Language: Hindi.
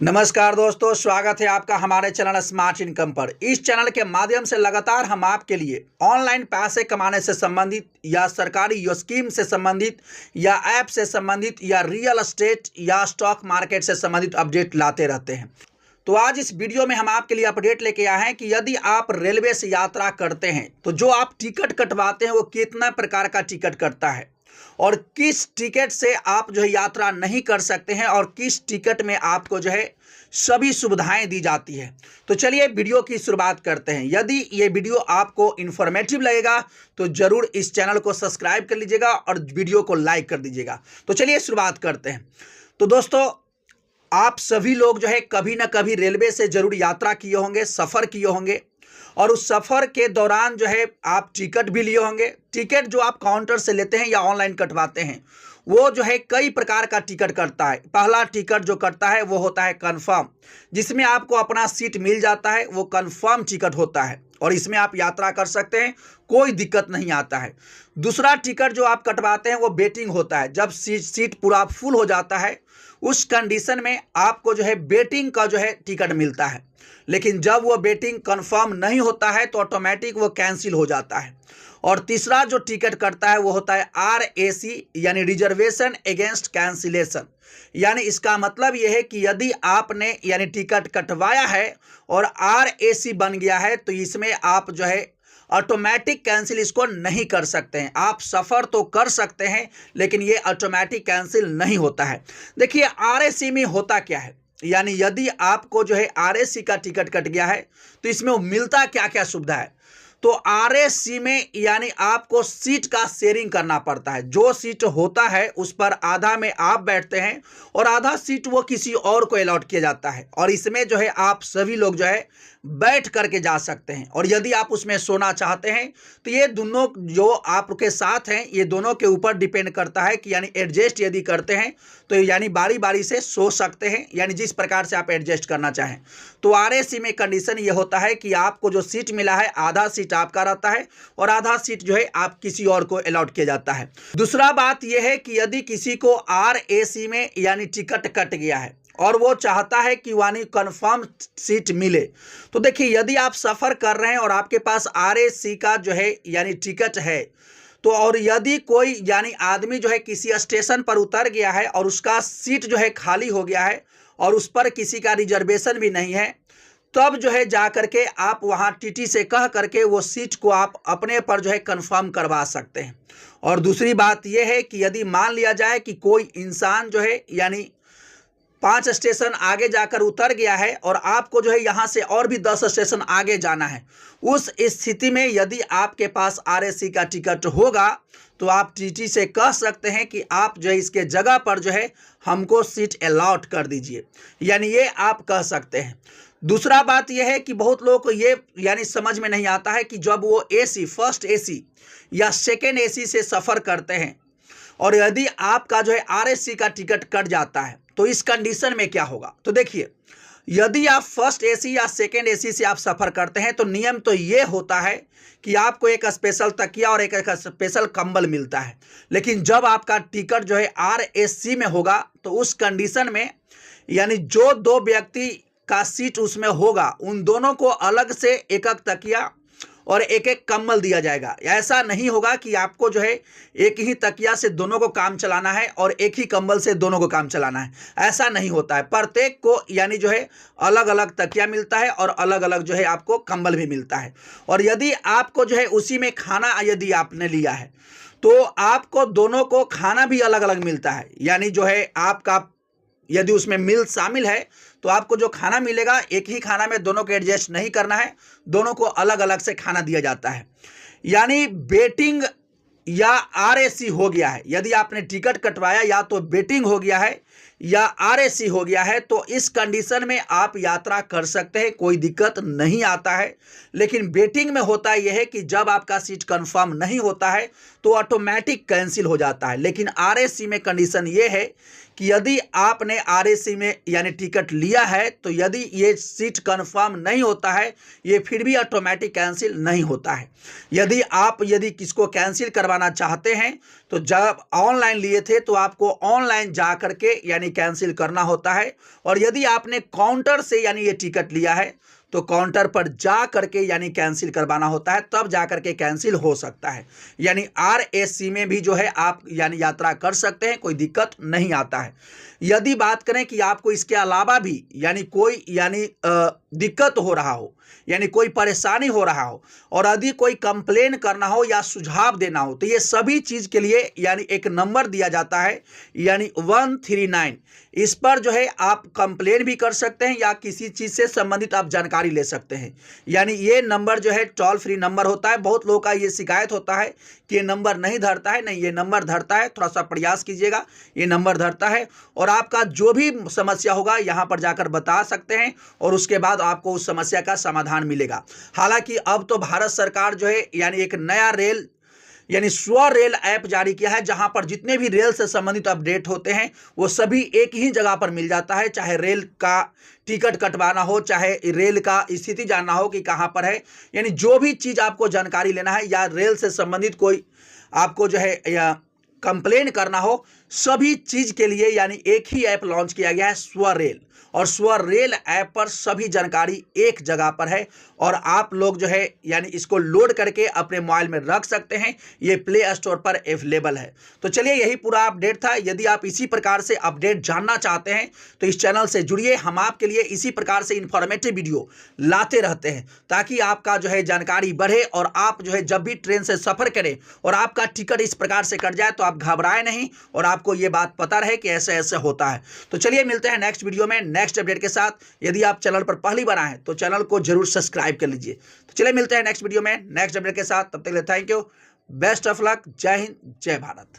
नमस्कार दोस्तों, स्वागत है आपका हमारे चैनल स्मार्ट इनकम पर। इस चैनल के माध्यम से लगातार हम आपके लिए ऑनलाइन पैसे कमाने से संबंधित या सरकारी स्कीम से संबंधित या ऐप से संबंधित या रियल एस्टेट या स्टॉक मार्केट से संबंधित अपडेट लाते रहते हैं। तो आज इस वीडियो में हम आपके लिए अपडेट लेके आए हैं कि यदि आप रेलवे से यात्रा करते हैं तो जो आप टिकट कटवाते हैं वो कितना प्रकार का टिकट कटता है और किस टिकट से आप जो है यात्रा नहीं कर सकते हैं और किस टिकट में आपको जो है सभी सुविधाएं दी जाती है। तो चलिए वीडियो की शुरुआत करते हैं। यदि ये वीडियो आपको इन्फॉर्मेटिव लगेगा तो जरूर इस चैनल को सब्सक्राइब कर लीजिएगा और वीडियो को लाइक कर दीजिएगा। तो चलिए शुरुआत करते हैं। तो दोस्तों, आप सभी लोग जो है कभी ना कभी रेलवे से जरूर यात्रा किए होंगे, सफ़र किए होंगे और उस सफ़र के दौरान जो है आप टिकट भी लिए होंगे। टिकट जो आप काउंटर से लेते हैं या ऑनलाइन कटवाते हैं वो जो है कई प्रकार का टिकट कटता है। पहला टिकट जो कटता है वो होता है कन्फर्म, जिसमें आपको अपना सीट मिल जाता है। वो कन्फर्म टिकट होता है और इसमें आप यात्रा कर सकते हैं, कोई दिक्कत नहीं आता है। दूसरा टिकट जो आप कटवाते हैं वो वेटिंग होता है। जब सीट पूरा फुल हो जाता है उस कंडीशन में आपको जो है वेटिंग का जो है टिकट मिलता है, लेकिन जब वो वेटिंग कंफर्म नहीं होता है तो ऑटोमेटिक वो कैंसिल हो जाता है। और तीसरा जो टिकट करता है वो होता है RAC यानी रिजर्वेशन अगेंस्ट कैंसिलेशन। यानी इसका मतलब यह है कि यदि आपने यानी टिकट कटवाया है और RAC बन गया है तो इसमें आप जो है ऑटोमेटिक कैंसिल इसको नहीं कर सकते हैं। आप सफ़र तो कर सकते हैं लेकिन ये ऑटोमेटिक कैंसिल नहीं होता है। देखिए RAC में होता क्या है, यानी यदि आपको जो है RAC का टिकट कट गया है तो इसमें वो मिलता क्या क्या सुविधा है। तो RAC में यानी आपको सीट का शेयरिंग करना पड़ता है। जो सीट होता है उस पर आधा में आप बैठते हैं और आधा सीट वो किसी और को अलॉट किया जाता है और इसमें जो है आप सभी लोग जो है बैठ करके जा सकते हैं। और यदि आप उसमें सोना चाहते हैं तो ये दोनों जो आपके साथ हैं ये दोनों के ऊपर डिपेंड करता है कि यानी एडजस्ट यदि करते हैं तो यानी बारी बारी से सो सकते हैं, यानी जिस प्रकार से आप एडजस्ट करना चाहें। तो RAC में कंडीशन ये होता है कि आपको जो सीट मिला है आधा सीट आपका रहता है और आधा सीट जो है आप किसी और को अलॉट किया जाता है। दूसरा बात यह है कि यदि किसी को RAC में यानी टिकट कट गया है और वो चाहता है कि यानी कंफर्म सीट मिले, तो देखिए यदि आप सफ़र कर रहे हैं और आपके पास RAC का जो है यानी टिकट है तो और यदि कोई यानी आदमी जो है किसी स्टेशन पर उतर गया है और उसका सीट जो है खाली हो गया है और उस पर किसी का रिजर्वेशन भी नहीं है, तब जो है जा करके आप वहाँ TT से कह करके वो सीट को आप अपने पर जो है कंफर्म करवा सकते हैं। और दूसरी बात यह है कि यदि मान लिया जाए कि कोई इंसान जो है यानी 5 स्टेशन आगे जाकर उतर गया है और आपको जो है यहाँ से और भी 10 स्टेशन आगे जाना है, उस स्थिति में यदि आपके पास RAC का टिकट होगा तो आप TT से कह सकते हैं कि आप जो है इसके जगह पर जो है हमको सीट अलॉट कर दीजिए, यानी ये आप कह सकते हैं। दूसरा बात यह है कि बहुत लोगों को ये यानी समझ में नहीं आता है कि जब वो AC फर्स्ट AC या सेकेंड AC से सफ़र करते हैं और यदि आपका जो है RAC का टिकट कट जाता है तो इस कंडीशन में क्या होगा। तो देखिए यदि आप फर्स्ट AC या सेकेंड AC से आप सफ़र करते हैं तो नियम तो ये होता है कि आपको एक स्पेशल तकिया और एक स्पेशल कंबल मिलता है, लेकिन जब आपका टिकट जो है RAC में होगा तो उस कंडीशन में यानी जो दो व्यक्ति का सीट उसमें होगा उन दोनों को अलग से एक एक तकिया और एक एक कंबल दिया जाएगा। ऐसा नहीं होगा कि आपको जो है एक ही तकिया से दोनों को काम चलाना है और एक ही कंबल से दोनों को काम चलाना है, ऐसा नहीं होता है। प्रत्येक को यानी जो है अलग अलग तकिया मिलता है और अलग अलग जो है आपको कंबल भी मिलता है। और यदि आपको जो है उसी में खाना यदि आपने लिया है तो आपको दोनों को खाना भी अलग अलग मिलता है, यानी जो है आपका यदि उसमें मील शामिल है तो आपको जो खाना मिलेगा एक ही खाना में दोनों को एडजस्ट नहीं करना है, दोनों को अलग अलग से खाना दिया जाता है। यानी वेटिंग या RAC हो गया है, यदि आपने टिकट कटवाया या तो वेटिंग हो गया है या RAC हो गया है तो इस कंडीशन में आप यात्रा कर सकते हैं, कोई दिक्कत नहीं आता है। लेकिन वेटिंग में होता यह है कि जब आपका सीट कंफर्म नहीं होता है तो ऑटोमेटिक कैंसिल हो जाता है। लेकिन RAC में कंडीशन ये है कि यदि आपने RAC में यानी टिकट लिया है तो यदि ये सीट कंफर्म नहीं होता है ये फिर भी ऑटोमेटिक कैंसिल नहीं होता है। यदि किसको कैंसिल करवाना चाहते हैं तो जब ऑनलाइन लिए थे तो आपको ऑनलाइन जा करके यानी कैंसिल करना होता है। और यदि आपने काउंटर से यानी ये टिकट लिया है तो काउंटर पर जा करके यानी कैंसिल करवाना होता है, तब जा करके कैंसिल हो सकता है। यानी RAC में भी जो है आप यानी यात्रा कर सकते हैं, कोई दिक्कत नहीं आता है। यदि बात करें कि आपको इसके अलावा भी यानी कोई यानी दिक्कत हो रहा हो, यानी कोई परेशानी हो रहा हो और यदि कोई कंप्लेन करना हो या सुझाव देना हो, तो ये सभी चीज़ के लिए यानी एक नंबर दिया जाता है यानी 139। इस पर जो है आप कंप्लेन भी कर सकते हैं या किसी चीज़ से संबंधित आप जानकारी ले सकते हैं। यानी ये नंबर जो है टोल फ्री नंबर होता है। बहुत लोगों का ये शिकायत होता है कि ये नंबर नहीं धरता है। नहीं, ये नंबर धरता है, थोड़ा सा प्रयास कीजिएगा, ये नंबर धरता है और आपका जो भी समस्या होगा यहाँ पर जाकर बता सकते हैं और उसके बाद आपको उस समस्या का समाधान मिलेगा। हालांकि अब तो भारत सरकार जो है यानी एक नया रेल यानी स्वरेल ऐप जारी किया है, जहां पर जितने भी रेल से संबंधित अपडेट होते हैं वो सभी एक ही जगह पर मिल जाता है। चाहे रेल का टिकट कटवाना हो, चाहे रेल का स्थिति जानना हो कि कहां पर है, यानी जो भी चीज़ आपको जानकारी लेना है या रेल से संबंधित कोई आपको जो है या कंप्लेन करना हो, सभी चीज़ के लिए यानी एक ही ऐप लॉन्च किया गया है स्वरेल। और स्वरेल ऐप पर सभी जानकारी एक जगह पर है और आप लोग जो है यानी इसको लोड करके अपने मोबाइल में रख सकते हैं। ये प्ले स्टोर पर अवेलेबल है। तो चलिए, यही पूरा अपडेट था। यदि आप इसी प्रकार से अपडेट जानना चाहते हैं तो इस चैनल से जुड़िए। हम आपके लिए इसी प्रकार से इंफॉर्मेटिव वीडियो लाते रहते हैं ताकि आपका जो है जानकारी बढ़े और आप जो है जब भी ट्रेन से सफ़र करें और आपका टिकट इस प्रकार से कट जाए तो आप घबराए नहीं और आपको ये बात पता रहे कि ऐसे ऐसे होता है। तो चलिए, मिलते हैं नेक्स्ट वीडियो में नेक्स्ट अपडेट के साथ। यदि आप चैनल पर पहली बार आए हैं तो चैनल को जरूर सब्सक्राइब कर लीजिए। तो चलिए, मिलते हैं नेक्स्ट वीडियो में नेक्स्ट अपडेट के साथ। तब तक के लिए thank you, best of luck, जय हिंद, जय भारत।